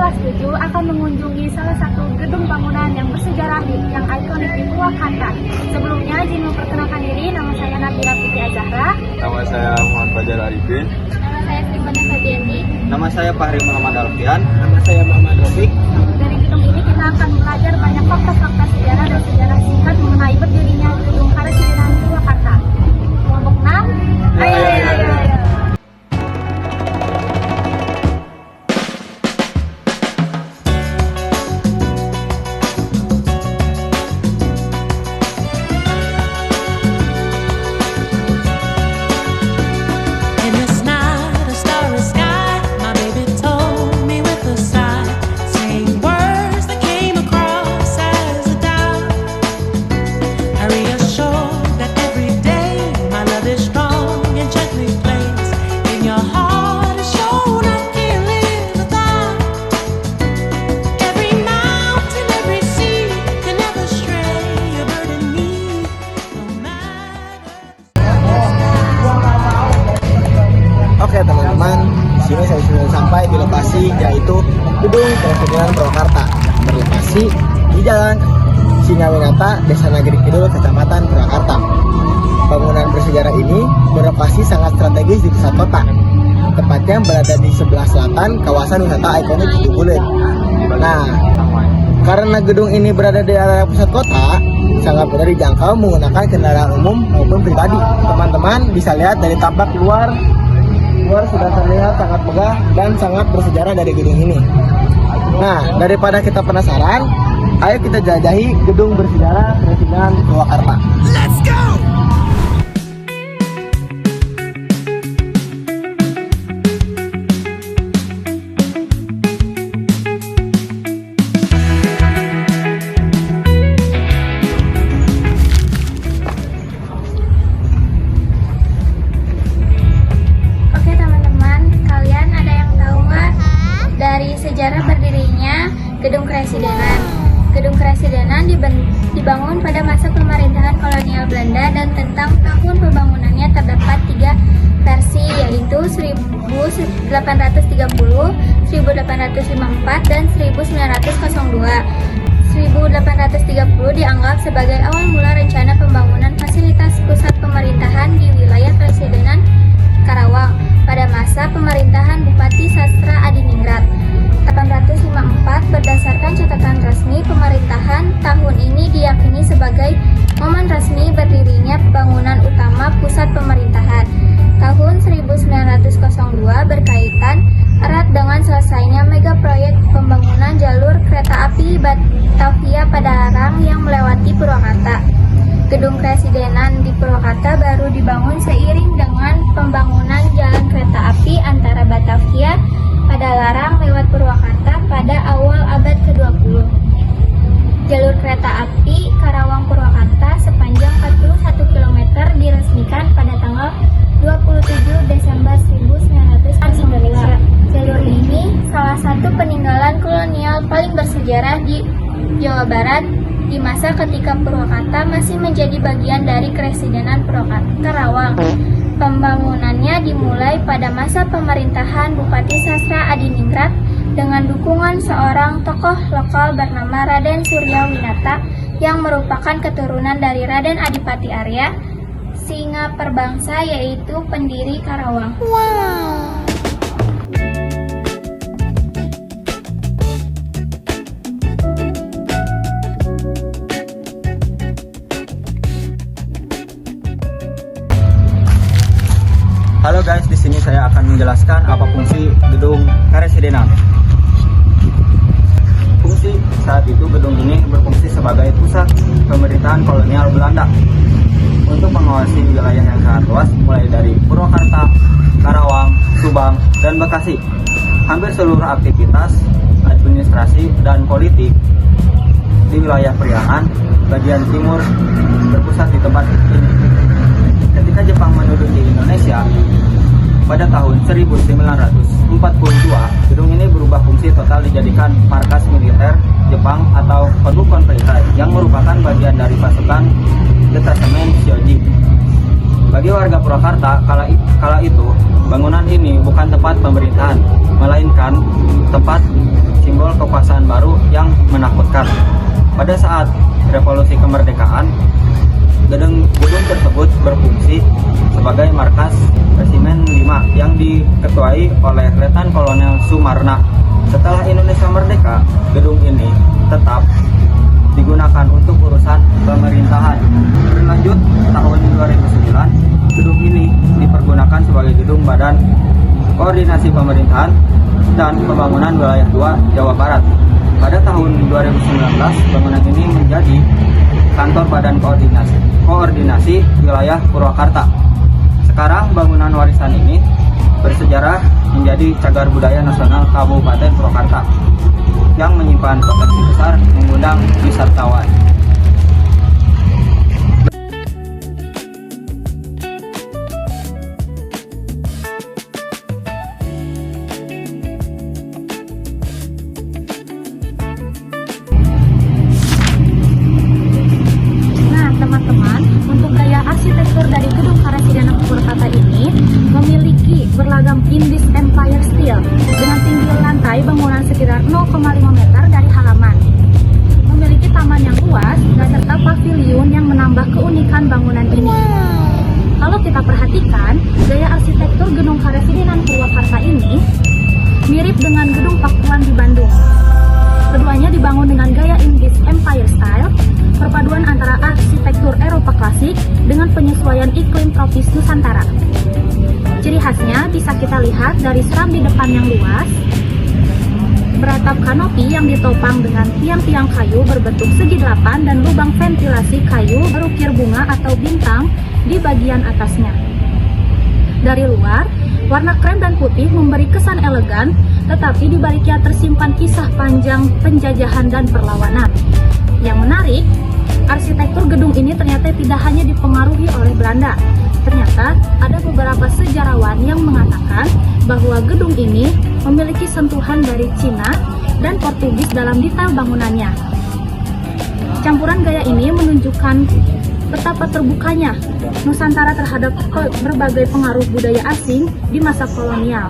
kelas 7 akan mengunjungi salah satu gedung bangunan yang bersejarah yang ikonik di Purwakarta. Sebelumnya, izin memperkenalkan diri, nama saya Nabila Putri Azahra. Nama saya Muhammad Fajar Arifin. Nama saya Srivana Fabianti. Nama saya Fahri Muhammad Alfian. Nama saya Muhammad Rafiq. Dari gedung ini kita akan belajar banyak fakta-fakta sejarah dan sejarah singkat mengenai berdirinya Gedung Karesidenan Purwakarta. Kelompok 6, ayo. In this night, a starry sky, my baby told me with a sigh, saying words that came across as a doubt. I reassured that every day my love is strong and gently placed in your heart. Has shown I can't live without. Every mountain, every sea can never stray a bird in me, no matter. Oke teman-teman, di sini saya sudah sampai di lokasi yaitu Gedung Karesidenan Purwakarta, berlokasi di Jalan Singawinata, Desa Nagri Kidul, Kecamatan Purwakarta. Bangunan bersejarah ini berlokasi sangat strategis di pusat kota, tepatnya berada di sebelah selatan kawasan wisata ikonik Tugulen. Nah, karena gedung ini berada di area pusat kota, sangat mudah dijangkau menggunakan kendaraan umum maupun pribadi. Teman-teman bisa lihat dari tampak luar sudah terlihat sangat megah dan sangat bersejarah dari gedung ini. Nah, daripada kita penasaran, ayo kita jelajahi gedung bersejarah Karesidenan Purwakarta. Let's go! Oke teman-teman, kalian ada yang tahu nggak dari sejarah berdirinya Gedung Karesidenan? Gedung Karesidenan dibangun pada masa pemerintahan kolonial Belanda dan tentang tahun pembangunannya terdapat 3 versi, yaitu 1830, 1854, dan 1902. 1830 dianggap sebagai awal mula rencana pembangunan fasilitas pusat pemerintahan di wilayah Karesidenan Karawang pada masa pemerintahan Bupati Sastra Adiningrat. 1854 berdasarkan catatan resmi pemerintahan, tahun ini diyakini sebagai momen resmi berdirinya bangunan utama pusat pemerintahan. Tahun 1902 berkaitan erat dengan selesainya mega proyek pembangunan jalur kereta api Batavia Padalarang yang melewati Purwakarta. Gedung Karesidenan di Purwakarta baru dibangun seiring dengan pembangunan jalan kereta api antara Batavia Padalarang lewat Purwakarta pada awal abad ke-20. Jalur kereta api Karawang Purwakarta sepanjang 41 km diresmikan pada tanggal 27 Desember 1949. Jalur ini salah satu peninggalan kolonial paling bersejarah di Jawa Barat di masa ketika Purwakarta masih menjadi bagian dari Karesidenan Purwakarta Karawang. Pembangunannya dimulai pada masa pemerintahan Bupati Sastra Adiningrat dengan dukungan seorang tokoh lokal bernama Raden Suryawinata yang merupakan keturunan dari Raden Adipati Arya, singa perbangsa, yaitu pendiri Karawang. Halo guys, di sini saya akan menjelaskan apa fungsi Gedung Karesidenan. Fungsi saat itu gedung ini berfungsi sebagai pusat pemerintahan kolonial Belanda untuk mengawasi wilayah yang sangat luas mulai dari Purwakarta, Karawang, Subang, dan Bekasi. Hampir seluruh aktivitas administrasi dan politik di wilayah Priangan bagian timur berpusat di tempat ini. Ketika Jepang menduduki Indonesia pada tahun 1942, gedung ini berubah fungsi total dijadikan markas militer Jepang atau Konbu Konfederasi yang merupakan bagian dari pasukan detasemen Shoji. Bagi warga Purwakarta kala itu, bangunan ini bukan tempat pemerintahan, melainkan tempat simbol Pada saat revolusi kemerdekaan, gedung tersebut berfungsi sebagai markas Resimen 5 yang diketuai oleh Letnan Kolonel Sumarna. Setelah Indonesia merdeka, gedung ini tetap digunakan untuk urusan pemerintahan. Berlanjut tahun 2009, gedung ini dipergunakan sebagai gedung Badan Koordinasi Pemerintahan dan Pembangunan Wilayah 2 Jawa Barat. Pada tahun 2019, bangunan ini menjadi kantor Badan Koordinasi Wilayah Purwakarta. Sekarang bangunan warisan ini bersejarah menjadi cagar budaya nasional Kabupaten Purwakarta yang menyimpan potensi besar mengundang wisatawan. Nah, teman-teman, untuk gaya arsitektur dari gedung Karasidenan Purwakarta ini memiliki beragam indis empire style dengan tinggi lantai bangunan sekitar 0,5 meter dari halaman. Memiliki taman yang luas dan serta pavilion yang menambah keunikan bangunan ini. Kalau kita perhatikan, gaya arsitektur gedung Karasidenan Purwakarta ini mirip dengan gedung Pakuan di Bandung. Keduanya dibangun dengan gaya English Empire Style, perpaduan antara arsitektur Eropa klasik dengan penyesuaian iklim tropis Nusantara. Ciri khasnya bisa kita lihat dari serambi depan yang luas, beratap kanopi yang ditopang dengan tiang-tiang kayu berbentuk segi delapan dan lubang ventilasi kayu berukir bunga atau bintang di bagian atasnya. Dari luar, warna krem dan putih memberi kesan elegan, tetapi di baliknya tersimpan kisah panjang penjajahan dan perlawanan. Yang menarik, arsitektur gedung ini ternyata tidak hanya dipengaruhi oleh Belanda. Ternyata ada beberapa sejarawan yang mengatakan bahwa gedung ini memiliki sentuhan dari Cina dan Portugis dalam detail bangunannya. Campuran gaya ini menunjukkan betapa terbukanya Nusantara terhadap berbagai pengaruh budaya asing di masa kolonial.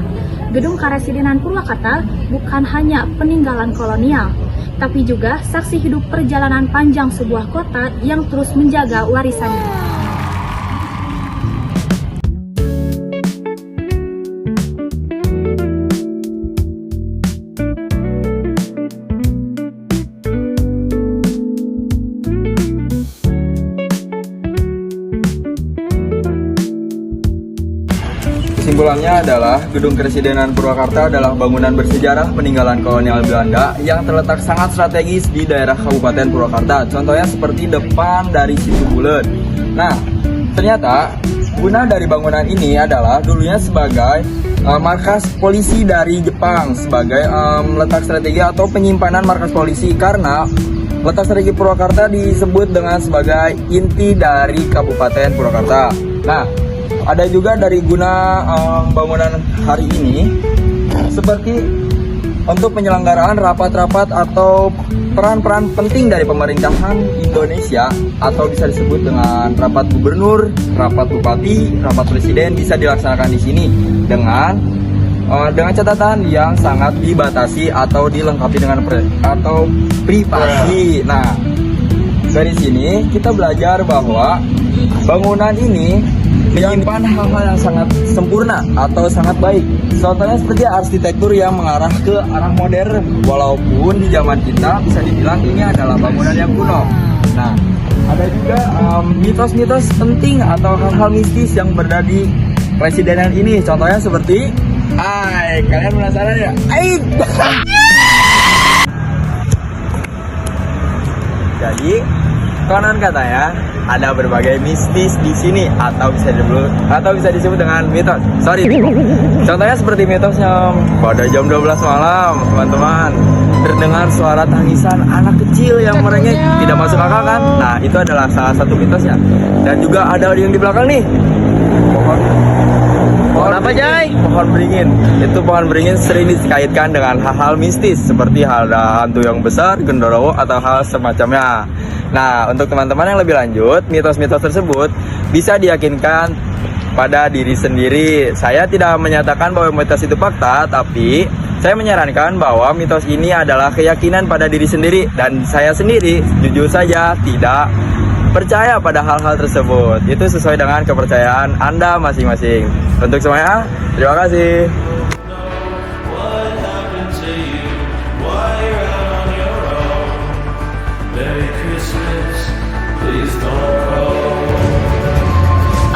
Gedung Karasidenan Purwakarta bukan hanya peninggalan kolonial, tapi juga saksi hidup perjalanan panjang sebuah kota yang terus menjaga warisannya. Kesimpulannya adalah Gedung Karasidenan Purwakarta adalah bangunan bersejarah peninggalan kolonial Belanda yang terletak sangat strategis di daerah Kabupaten Purwakarta. Contohnya seperti depan dari Situ Bulet. Nah, ternyata guna dari bangunan ini adalah dulunya sebagai markas polisi dari Jepang, sebagai letak strategi atau penyimpanan markas polisi, karena letak strategi Purwakarta disebut dengan sebagai inti dari Kabupaten Purwakarta. Nah, ada juga dari guna bangunan hari ini seperti untuk penyelenggaraan rapat-rapat atau peran-peran penting dari pemerintahan Indonesia, atau bisa disebut dengan rapat gubernur, rapat bupati, rapat presiden bisa dilaksanakan di sini dengan catatan yang sangat dibatasi atau dilengkapi dengan privasi. Nah, dari sini kita belajar bahwa bangunan ini menyimpan hal-hal yang sangat sempurna atau sangat baik. Contohnya seperti arsitektur yang mengarah ke arah modern, walaupun di zaman kita bisa dibilang ini adalah bangunan yang kuno. Nah, ada juga mitos-mitos penting atau hal-hal mistis yang berada di Karasidenan ini. Contohnya seperti, kalian penasaran ya? Jadi, konon katanya ada berbagai mistis di sini, atau bisa disebut dengan mitos. Contohnya seperti mitosnya pada jam 12 malam, teman-teman, terdengar suara tangisan anak kecil yang merengek, tidak masuk akal kan? Nah, itu adalah salah satu mitosnya. Dan juga ada yang di belakang nih, pohon apa, Jai? Pohon beringin. Itu pohon beringin sering dikaitkan dengan hal-hal mistis seperti ada hantu yang besar, genderuwo, atau hal semacamnya. Nah, untuk teman-teman yang lebih lanjut, mitos-mitos tersebut bisa diyakinkan pada diri sendiri. Saya tidak menyatakan bahwa mitos itu fakta, tapi Saya menyarankan bahwa mitos ini adalah keyakinan pada diri sendiri dan saya sendiri jujur saja tidak percaya pada hal-hal tersebut. Itu sesuai dengan kepercayaan Anda masing-masing. Untuk semuanya, terima kasih.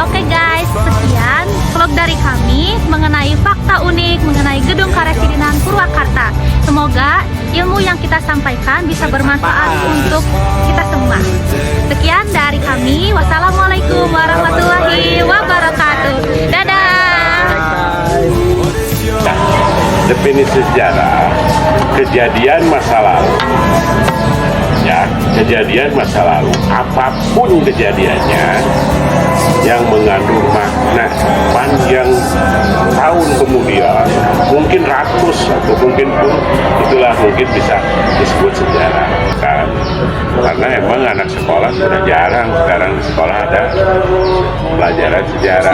Oke guys, sekian vlog dari kami mengenai fakta unik mengenai Gedung Karesidenan Purwakarta. Semoga ilmu yang kita sampaikan bisa bermanfaat untuk kita semua. Sekian dari kami. Wassalamualaikum warahmatullahi wabarakatuh. Dadah. Definisi sejarah, kejadian masa lalu. Ya, kejadian masa lalu, apapun kejadiannya yang mengandung makna panjang tahun kemudian, mungkin ratus atau mungkin pun itulah mungkin bisa disebut sejarah kan. Karena emang anak sekolah sudah jarang sekarang di sekolah ada pelajaran sejarah.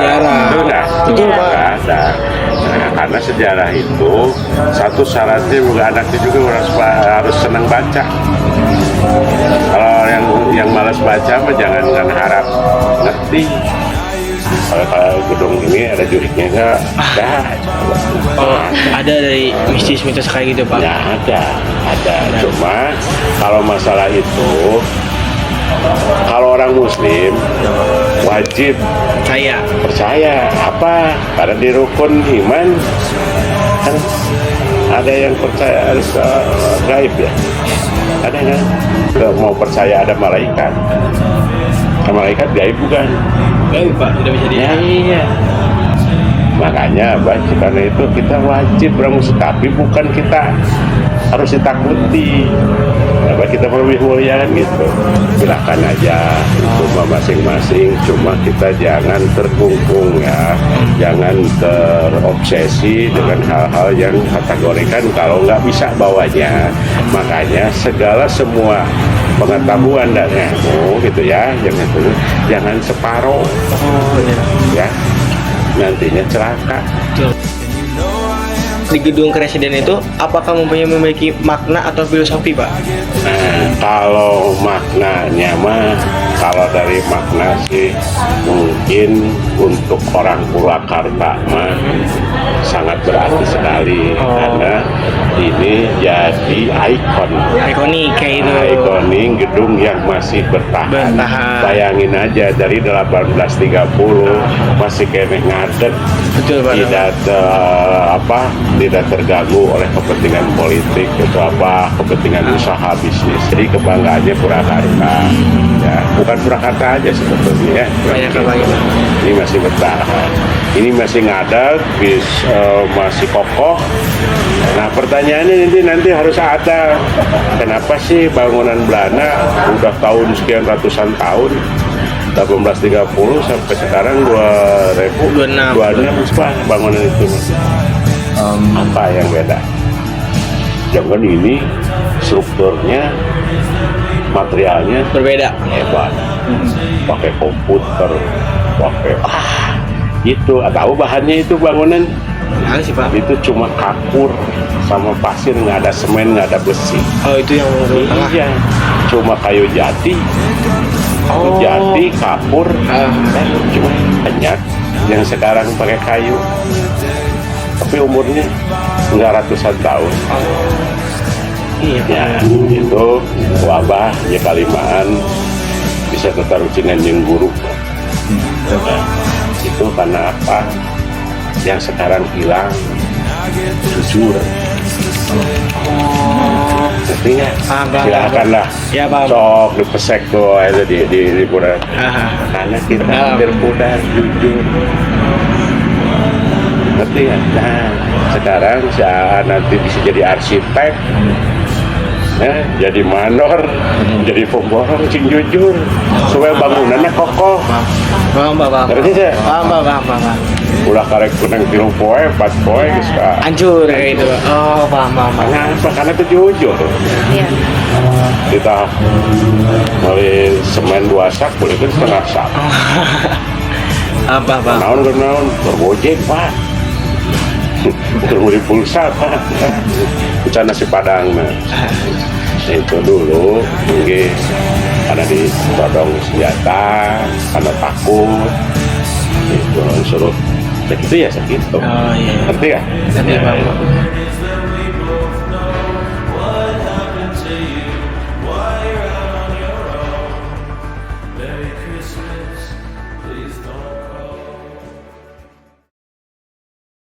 Itu nggak ada. Nah, karena sejarah itu satu syaratnya juga anaknya juga harus senang baca. Kalau yang malas baca mah jangan harap ngerti. Kalau gedung ini ada juriknya nggak? Oh, ada dari mistis mitos kayak gitu Pak? Nggak ada. Cuma kalau masalah itu, kalau orang Muslim wajib percaya apa? Karena di rukun iman kan ada yang percaya harus gaib ya. Ada kan? Kalau mau percaya ada malaikat. Malaikat gaib bukan? Gaib Pak, tidak bisa dilihat. Iya. Makanya karena itu kita wajib bermusik, tapi bukan kita harus ditakuti. Apa kita lebih mulia kan gitu. Silakan aja itu masing-masing. Cuma kita jangan terkungkung ya, jangan terobsesi dengan hal-hal yang kategorikan kalau nggak bisa bawanya. Makanya semua pengetahuan dan ilmu gitu ya, jangan separoh ya, nantinya celaka. Di gedung Karesidenan itu apakah memiliki makna atau filosofi Pak? Nah, kalau maknanya mah, kalau dari makna sih mungkin untuk orang Purwakarta mah sangat berarti sekali karena ini jadi Ikonik kayak itu. ikonik gedung yang masih bertahan. Bayangin aja dari 1830 masih kene ngadeg. Betul Pak. Tidak terganggu oleh kepentingan politik atau kepentingan usaha bisnis. Jadi kebanggaannya Purwakarta. Ya, bukan Purwakarta aja sebetulnya ya. Ini masih bertahan. Ini masih ngadeg, masih kokoh. Nah, pertanyaannya nanti harus ada, kenapa sih bangunan Belanda udah tahun sekian ratusan tahun, 1830 sampai sekarang 2026 bangunan itu. Apa yang beda? Jangan ini strukturnya, materialnya Berbeda. hebat, pakai komputer, pakai itu, tahu bahannya itu bangunan Mana sih Pak? itu cuma kapur sama pasir, nggak ada semen, nggak ada besi. Oh itu yang Iya, cuma kayu jati, kapur, dan cuma banyak yang sekarang pakai kayu. Tapi umurnya nggak ratusan tahun. Iya. Ya, itu wabah ya kalimaan bisa tertarucingan yang buruk. Nah, itu karena apa? Yang sekarang hilang jujur. Ngerti nggak? Silakanlah. Ya Pak. Sok dipesek tuh aja di liburan. Karena kita hampir pudar jujur. Ngerti ya? Nah, sekarang saya nanti bisa jadi arsitek, jadi manor, jadi pemborong, cing jujur, supaya bangunannya kokoh. Paham Pak. Ngerti sih? Paham. Ulah karek kunang 3 poe, 4 poe, geus ka. Hancur kayak itu Pak. Oh paham. Kenapa? Karena itu jujur. Iya. Kita beli semen 2 sak, boleh kan setengah sak. Apa Pak? Naon bergojek Pak. untuk beli pulsa Pak. Kita nasi padang nah. Itu dulu mungkin ada di todong senjata karena takut itu suruh segitu ya segitu. Oh iya. Ngerti ya? Ngerti, Pak.